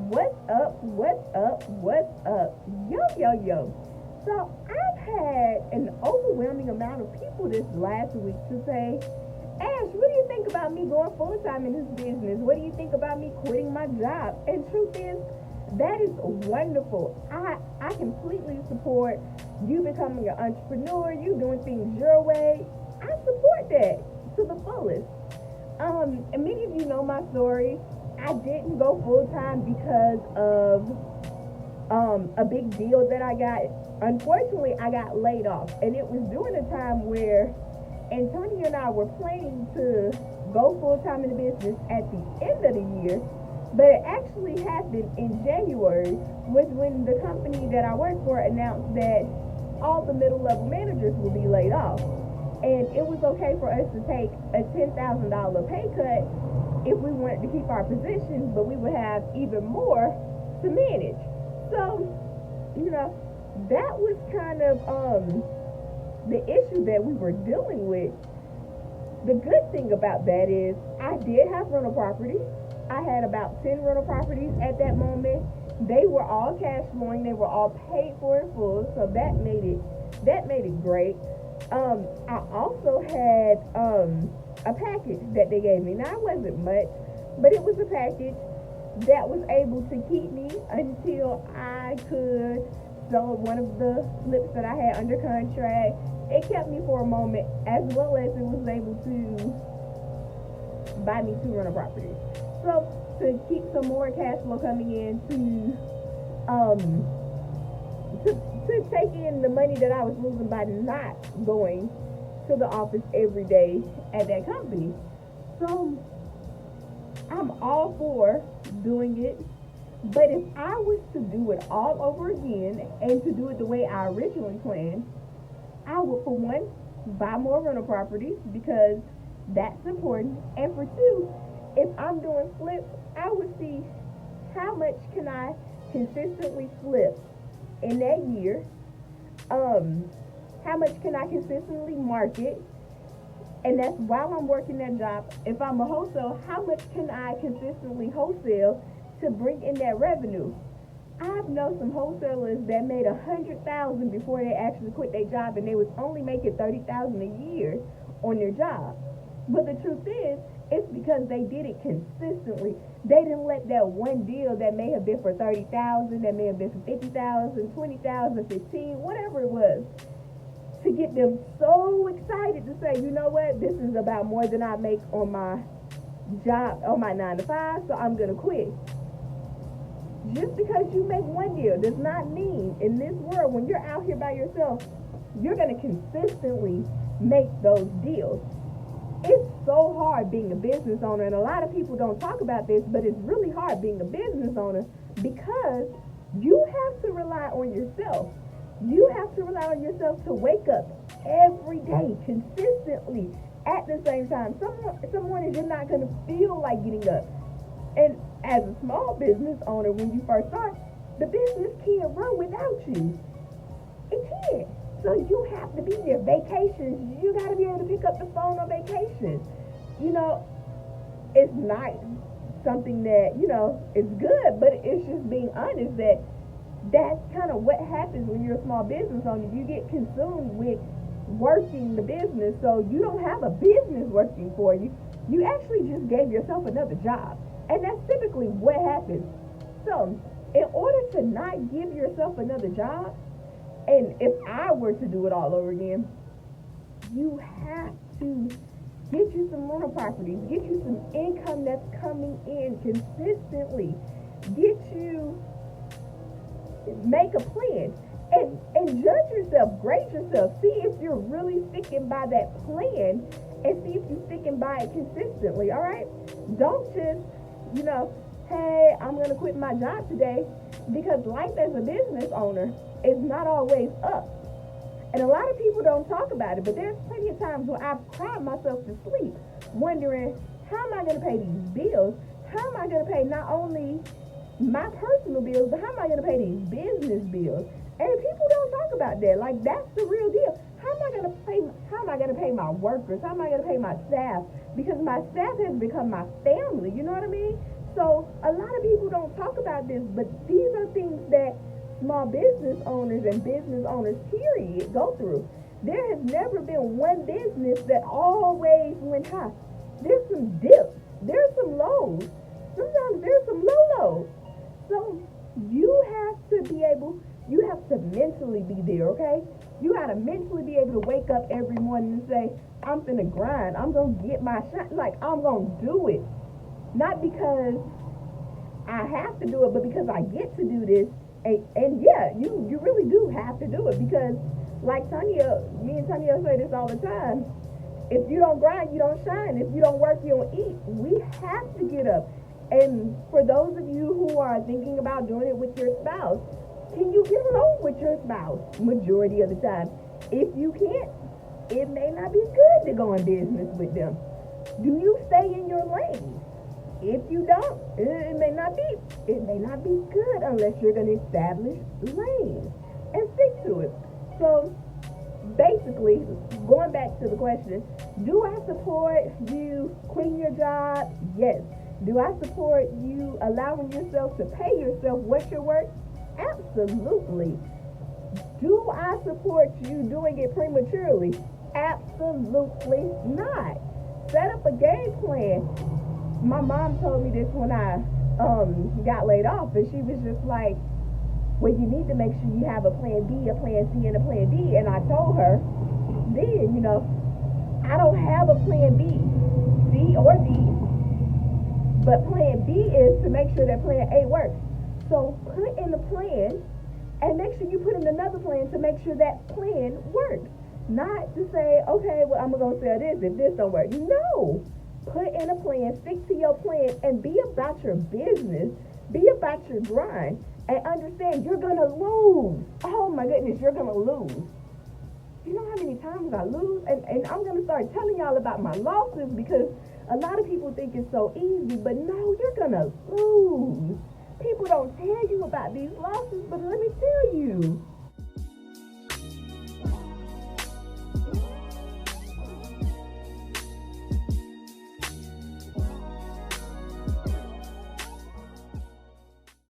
What's up? What's up? What's up? Yo, yo, yo. So I've had an overwhelming amount of people this last week to say, Ash, what do you think about me going full time in this business? What do you think about me quitting my job? And truth is, that is wonderful. I completely support you becoming an entrepreneur, you doing things your way. I support that to the fullest. And many of you know my story. I didn't go full time because of a big deal that I got. Unfortunately, I got laid off, and it was during a time where Antonio and I were planning to go full time in the business at the end of the year. But it actually happened in January, was when the company that I work for announced that all the middle level managers will be laid off. And it was okay for us to take a $10,000 pay cut if we wanted to keep our positions, but we would have even more to manage. So, that was kind of the issue that we were dealing with. The good thing about that is I did have rental properties. I had about 10 rental properties at that moment. They were all cash flowing. They were all paid for in full, so that made it great. I also had a package that they gave me. Now, it wasn't much, but it was a package that was able to keep me until I could sell one of the flips that I had under contract. It kept me for a moment, as well as it was able to buy me 2 rental properties. So to keep some more cash flow coming in to take in the money that I was losing by not going to the office every day at that company. So I'm all for doing it. But if I was to do it all over again and to do it the way I originally planned, I would, for one, buy more rental properties because that's important. And for two, if I'm doing flips, I would see how much can I consistently flip in that year. How much can I consistently market? And that's while I'm working that job. If I'm a wholesale, how much can I consistently wholesale to bring in that revenue? I've known some wholesalers that made $100,000 before they actually quit their job, and they was only making $30,000 a year on their job. But the truth is, it's because they did it consistently. They didn't let that one deal that may have been for $30,000, that may have been for $50,000, $20,000, $15,000, whatever it was, to get them so excited to say, you know what, this is about more than I make on my job, on my 9 to 5, so I'm gonna quit. Just because you make one deal does not mean in this world, when you're out here by yourself, you're gonna consistently make those deals. It's so hard being a business owner, and a lot of people don't talk about this, but it's really hard being a business owner because you have to rely on yourself. You have to rely on yourself to wake up every day consistently at the same time. Some mornings you're not going to feel like getting up. And as a small business owner, when you first start, the business can't run without you. It can't. So you have to be there. Vacations, you got to be able to pick up the phone on vacation. It's not something that, is good, but it's just being honest that that's kind of what happens when you're a small business owner. You get consumed with working the business, so you don't have a business working for you. You actually just gave yourself another job. And that's typically what happens. So in order to not give yourself another job, and if I were to do it all over again, you have to get you some rental properties, get you some income that's coming in consistently, make a plan, and judge yourself, grade yourself, see if you're really sticking by that plan, and see if you're sticking by it consistently, all right? Don't just, hey, I'm going to quit my job today, because life as a business owner is not always up. And a lot of people don't talk about it, but there's plenty of times where I've cried myself to sleep wondering, how am I going to pay these bills? How am I going to pay not only my personal bills, but how am I going to pay these business bills? And people don't talk about that. Like, that's the real deal. How am I going to pay my workers? How am I going to pay my staff? Because my staff has become my family, you know what I mean? So a lot of people don't talk about this, but these are things that small business owners and business owners, period, go through. There has never been one business that always went high. There's some dips. There's some lows. Sometimes there's some lows. So you have to be able, you have to mentally be there, okay? You gotta mentally be able to wake up every morning and say, I'm finna grind. I'm gonna get my shot. Like, I'm gonna do it. Not because I have to do it, but because I get to do this. And yeah, you really do have to do it because, like Tanya, me and Tanya say this all the time. If you don't grind, you don't shine. If you don't work, you don't eat. We have to get up. And for those of you who are thinking about doing it with your spouse, can you get along with your spouse majority of the time? If you can't, it may not be good to go in business with them. Do you stay in your lane? If you don't, it may not be good unless you're going to establish lanes and stick to it. So basically, going back to the question, do I support you quitting your job? Yes. Do I support you allowing yourself to pay yourself what you're worth? Absolutely. Do I support you doing it prematurely? Absolutely not. Set up a game plan. My mom told me this when I got laid off, and she was just like, well, you need to make sure you have a plan B, a plan C, and a plan D. And I told her, then, I don't have a plan B, C, or D. But plan B is to make sure that plan A works. So put in a plan and make sure you put in another plan to make sure that plan works. Not to say, okay, well, I'm going to sell this if this don't work. No. Put in a plan, stick to your plan, and be about your business. Be about your grind. And understand you're going to lose. Oh, my goodness, you're going to lose. You know how many times I lose? And I'm going to start telling y'all about my losses because a lot of people think it's so easy. But no, you're going to lose. People don't tell you about these losses, but let me tell you.